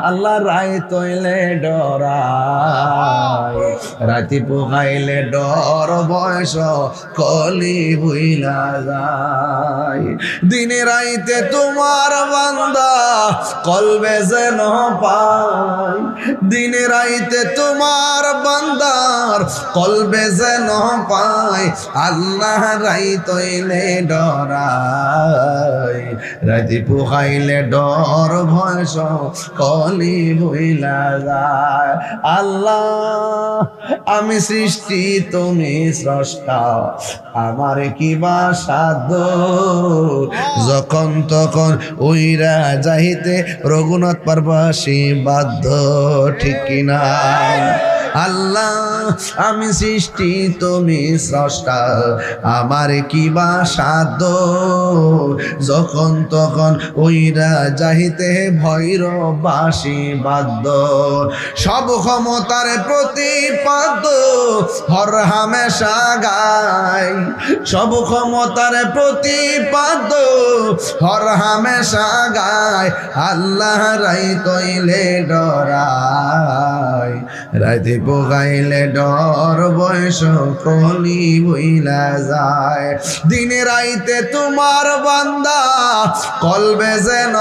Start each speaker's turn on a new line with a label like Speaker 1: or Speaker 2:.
Speaker 1: আল্লাহ রাই তৈলে ডরাই, রাতি পোহাইলে ডর বয়স কলি হইলা যায়। দিনে রাইতে তোমার বান্দা কলবে যেন পায়, দিনে রাইতে তোমার বান্দার কলবে যেন পায়। আল্লাহ রাই তৈলে ডরাই, রাতি পোহাইলে ডর বয়স কলি হইলা যায়। আল্লাহ আমি সৃষ্টি তুমি স্রষ্টা, আমার কি বা সাধ্য, যখন তখন উইরা যাইতে রঘুনাথ পারবাসী বাধ্য, ঠিক কিনা? আল্লাহ আমি সৃষ্টি তুমি স্রষ্টা, আমার কি বা সাধ্য, যখন তখন ওইরা যাইতে ভৈরবাসী বাধ্য। সব ক্ষমতার প্রতিপাদ্য হর হামেশা গায়, সব ক্ষমতার প্রতিপাদ্য হর হামেশা গায়। আল্লাহ রাই তৈলে ডরায়, রাইতে পোগাইলে ডর বয়স কলি হইলা যায়। দিনে রাইতে তোমার বান্দা কলবে যেন